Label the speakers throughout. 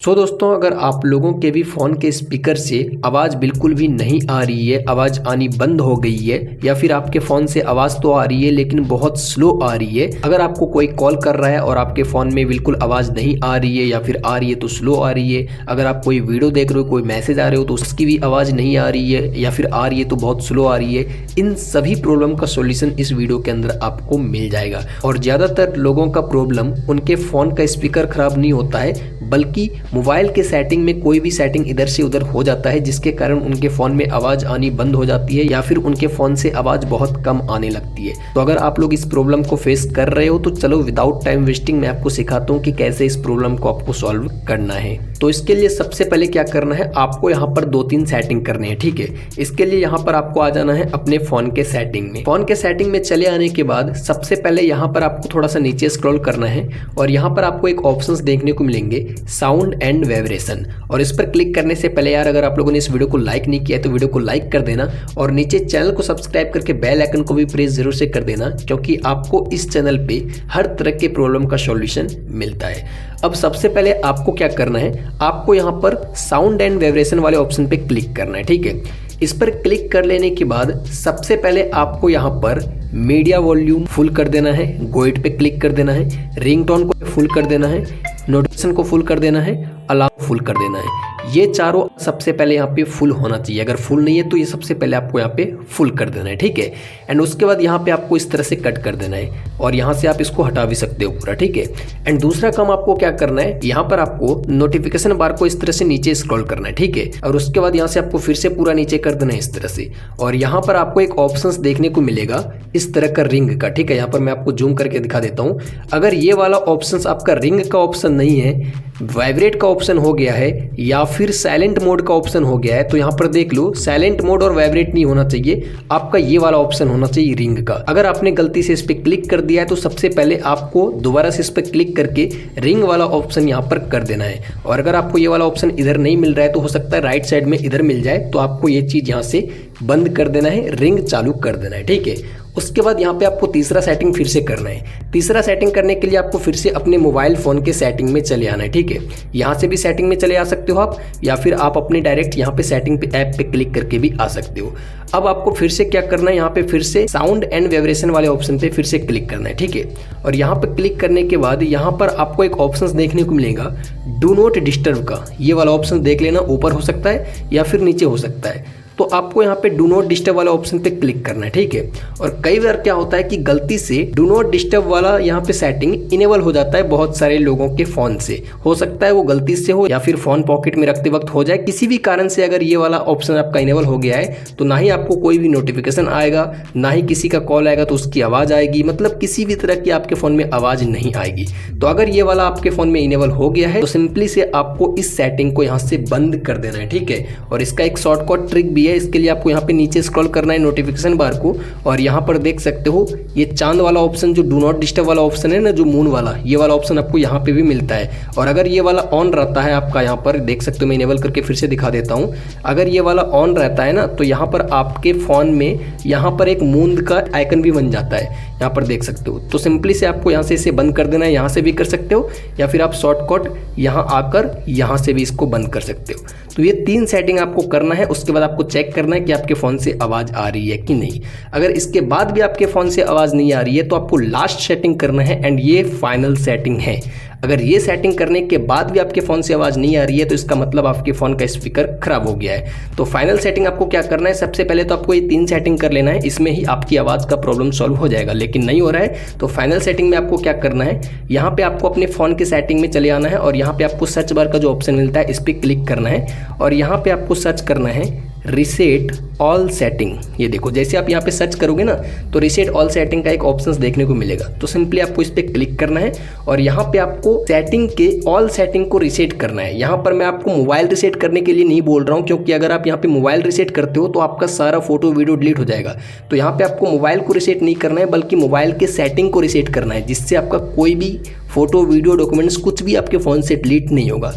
Speaker 1: दोस्तों, अगर आप लोगों के भी फ़ोन के स्पीकर से आवाज़ बिल्कुल भी नहीं आ रही है, आवाज़ आनी बंद हो गई है या फिर आपके फ़ोन से आवाज़ तो आ रही है लेकिन बहुत स्लो आ रही है, अगर आपको कोई कॉल कर रहा है और आपके फ़ोन में बिल्कुल आवाज़ नहीं आ रही है या फिर आ रही है तो स्लो आ रही है, अगर आप कोई वीडियो देख रहे हो, कोई मैसेज आ रहे हो तो उसकी भी आवाज़ नहीं आ रही है या फिर आ रही है तो बहुत स्लो आ रही है, इन सभी प्रॉब्लम का सॉल्यूशन इस वीडियो के अंदर आपको मिल जाएगा। और ज़्यादातर लोगों का प्रॉब्लम उनके फ़ोन का स्पीकर ख़राब नहीं होता है, बल्कि मोबाइल के सेटिंग में कोई भी सेटिंग इधर से उधर हो जाता है, जिसके कारण उनके फ़ोन में आवाज़ आनी बंद हो जाती है या फिर उनके फ़ोन से आवाज़ बहुत कम आने लगती है। तो अगर आप लोग इस प्रॉब्लम को फेस कर रहे हो तो चलो विदाउट टाइम वेस्टिंग मैं आपको सिखाता हूँ कि कैसे इस प्रॉब्लम को आपको सॉल्व करना है। तो इसके लिए सबसे पहले क्या करना है, आपको यहाँ पर 2-3 सेटिंग करनी है, ठीक है। इसके लिए यहाँ पर आपको आ जाना है अपने फ़ोन के सेटिंग में। फ़ोन के सेटिंग में चले आने के बाद सबसे पहले यहाँ पर आपको थोड़ा सा नीचे स्क्रॉल करना है और यहाँ पर आपको एक ऑप्शंस देखने को मिलेंगे, साउंड एंड वाइब्रेशन। और इस पर क्लिक करने से पहले यार, अगर आप लोगों ने इस वीडियो को लाइक नहीं किया है तो वीडियो को लाइक कर देना और नीचे चैनल को सब्सक्राइब करके बेल आइकन को भी प्रेस जरूर से कर देना, क्योंकि आपको इस चैनल पे हर तरह के प्रॉब्लम का सॉल्यूशन मिलता है। अब सबसे पहले आपको क्या करना है, आपको यहाँ पर साउंड एंड वाइब्रेशन वाले ऑप्शन पे क्लिक करना है, ठीक है। इस पर क्लिक कर लेने के बाद सबसे पहले आपको यहाँ पर मीडिया वॉल्यूम फुल कर देना है, गोइड पे क्लिक कर देना है, रिंगटोन को फुल कर देना है, नोटिफिकेशन को फुल कर देना है, अलार्म फुल कर देना है। ये चारों सबसे पहले यहाँ पे फुल होना चाहिए। अगर फुल नहीं है तो ये सबसे पहले आपको यहाँ पे फुल कर देना है, ठीक है। एंड उसके बाद यहाँ पे आपको इस तरह से कट कर देना है और यहाँ से आप इसको हटा भी सकते हो पूरा, ठीक है। एंड दूसरा काम आपको क्या करना है, यहाँ पर आपको नोटिफिकेशन बार को इस तरह से नीचे स्क्रॉल करना है, ठीक है। और उसके बाद यहाँ से आपको फिर से पूरा नीचे कर देना है इस तरह से। और यहाँ पर आपको एक ऑप्शन देखने को मिलेगा इस तरह का रिंग का, ठीक है। यहाँ पर मैं आपको जूम करके दिखा देता हूँ। अगर ये वाला ऑप्शन आपका रिंग का ऑप्शन नहीं है, वाइब्रेट का ऑप्शन हो गया है या फिर साइलेंट मोड का ऑप्शन हो गया है, तो यहाँ पर देख लो साइलेंट मोड और वाइब्रेट नहीं होना चाहिए, आपका ये वाला ऑप्शन होना चाहिए रिंग का। अगर आपने गलती से इस पर क्लिक कर दिया है तो सबसे पहले आपको दोबारा से इस पर क्लिक करके रिंग वाला ऑप्शन यहाँ पर कर देना है। और अगर आपको ये वाला ऑप्शन इधर नहीं मिल रहा है तो हो सकता है राइट साइड में इधर मिल जाए, तो आपको ये चीज़ यहाँ से बंद कर देना है, रिंग चालू कर देना है, ठीक है। उसके बाद यहाँ पे आपको तीसरा सेटिंग फिर से करना है। तीसरा सेटिंग करने के लिए आपको फिर से अपने मोबाइल फ़ोन के सेटिंग में चले आना है, ठीक है। यहाँ से भी सेटिंग में चले आ सकते हो आप, या फिर आप अपने डायरेक्ट यहाँ पे सेटिंग पे ऐप पे क्लिक करके भी आ सकते हो। अब आपको फिर से क्या करना है, यहाँ पे फिर से साउंड एंड वाइब्रेशन वाले ऑप्शन पे फिर से क्लिक करना है, ठीक है। और यहाँ पे क्लिक करने के बाद यहाँ पर आपको एक ऑप्शन देखने को मिलेगा डू नॉट डिस्टर्ब का। ये वाला ऑप्शन देख लेना, ऊपर हो सकता है या फिर नीचे हो सकता है। तो आपको यहाँ पे डू नॉट डिस्टर्ब वाला ऑप्शन पे क्लिक करना है, ठीक है। और कई बार क्या होता है कि गलती से डू नॉट डिस्टर्ब वाला यहाँ पे सेटिंग इनेबल हो जाता है बहुत सारे लोगों के फ़ोन से। हो सकता है वो गलती से हो या फिर फ़ोन पॉकेट में रखते वक्त हो जाए, किसी भी कारण से अगर ये वाला ऑप्शन आपका इनेबल हो गया है तो ना ही आपको कोई भी नोटिफिकेशन आएगा, ना ही किसी का कॉल आएगा तो उसकी आवाज़ आएगी, मतलब किसी भी तरह की आपके फ़ोन में आवाज़ नहीं आएगी। तो अगर ये वाला आपके फ़ोन में इनेबल हो गया है तो सिंपली से आपको इस सेटिंग को यहाँ से बंद कर देना है, ठीक है। और इसका एक शॉर्टकट ट्रिक भी है, इसके लिए आपको यहाँ पे नीचे स्क्रॉल करना है नोटिफिकेशन बार को, और यहाँ पर देख सकते हो ये चांद वाला ऑप्शन, जो डू नॉट डिस्टर्ब वाला ऑप्शन है ना, जो मून वाला, ये वाला ऑप्शन आपको यहाँ पे भी मिलता है। और अगर ये वाला ऑन रहता है आपका, यहाँ पर देख सकते हो, मैं इनेबल करके फिर से दिखा देता हूँ। अगर ये वाला ऑन रहता है ना तो यहाँ पर आपके फ़ोन में यहाँ पर एक मून का आइकन भी बन जाता है, यहाँ पर देख सकते हो। तो सिंपली से आपको यहाँ से इसे बंद कर देना है, यहाँ से भी कर सकते हो या फिर आप शॉर्टकट यहाँ आकर यहाँ से भी इसको बंद कर सकते हो। तो ये 3 सेटिंग आपको करना है। उसके बाद आपको चेक करना है कि आपके फ़ोन से आवाज़ आ रही है कि नहीं। अगर इसके बाद भी आपके फ़ोन से आवाज़ नहीं आ रही है तो आपको लास्ट सेटिंग करना है, एंड ये फाइनल सेटिंग है। अगर ये सेटिंग करने के बाद भी आपके फ़ोन से आवाज़ नहीं आ रही है तो इसका मतलब आपके फ़ोन का स्पीकर खराब हो गया है। तो फाइनल सेटिंग आपको क्या करना है, सबसे पहले तो आपको ये 3 सेटिंग कर लेना है, इसमें ही आपकी आवाज़ का प्रॉब्लम सॉल्व हो जाएगा। लेकिन नहीं हो रहा है तो फाइनल सेटिंग में आपको क्या करना है, यहाँ पे आपको अपने फ़ोन के सेटिंग में चले आना है और यहाँ पे आपको सर्च बार का जो ऑप्शन मिलता है इस पर क्लिक करना है और यहाँ पे आपको सर्च करना है रीसेट ऑल सेटिंग। ये देखो, जैसे आप यहाँ पे सर्च करोगे ना तो रीसेट ऑल सेटिंग का एक ऑप्शन देखने को मिलेगा। तो सिंपली आपको इस पर क्लिक करना है और यहाँ पे आपको सेटिंग के ऑल सेटिंग को रीसेट करना है। यहाँ पर मैं आपको मोबाइल रीसेट करने के लिए नहीं बोल रहा हूँ, क्योंकि अगर आप यहाँ पे मोबाइल रीसेट करते हो तो आपका सारा फोटो वीडियो डिलीट हो जाएगा। तो यहाँ पे आपको मोबाइल को रीसेट नहीं करना है, बल्कि मोबाइल के सेटिंग को रीसेट करना है, जिससे आपका कोई भी फोटो वीडियो डॉक्यूमेंट्स कुछ भी आपके फ़ोन से डिलीट नहीं होगा।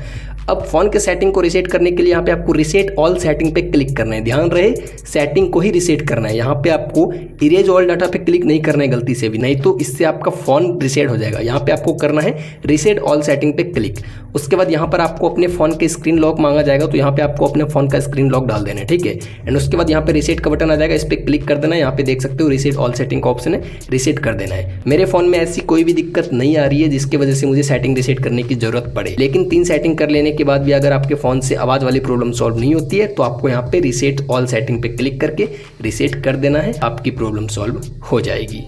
Speaker 1: अब फोन के सेटिंग को रीसेट करने के लिए यहाँ पे आपको रीसेट ऑल सेटिंग पे क्लिक करना है। ध्यान रहे सेटिंग को ही रीसेट करना है, यहाँ पे आपको इरेज ऑल डाटा पे क्लिक नहीं करना है गलती से भी, नहीं तो इससे आपका फोन रीसेट हो जाएगा। यहाँ पे आपको करना है रीसेट ऑल सेटिंग पे क्लिक। उसके बाद यहाँ पर आपको अपने फोन के स्क्रीन लॉक मांगा जाएगा, तो यहाँ पे आपको अपने फोन का स्क्रीन लॉक डाल देना है, ठीक है। एंड उसके बाद यहाँ पे रीसेट का बटन आ जाएगा, इस पर क्लिक कर देना है। यहाँ पे देख सकते हो रीसेट ऑल सेटिंग का ऑप्शन है, रीसेट कर देना है। मेरे फोन में ऐसी कोई भी दिक्कत नहीं आ रही है जिसकी वजह से मुझे सेटिंग रीसेट करने की जरूरत पड़े, लेकिन 3 सेटिंग कर लेने के बाद भी अगर आपके फोन से आवाज वाली प्रॉब्लम सॉल्व नहीं होती है तो आपको यहाँ पे रीसेट ऑल सेटिंग पे क्लिक करके रीसेट कर देना है, आपकी प्रॉब्लम सॉल्व हो जाएगी।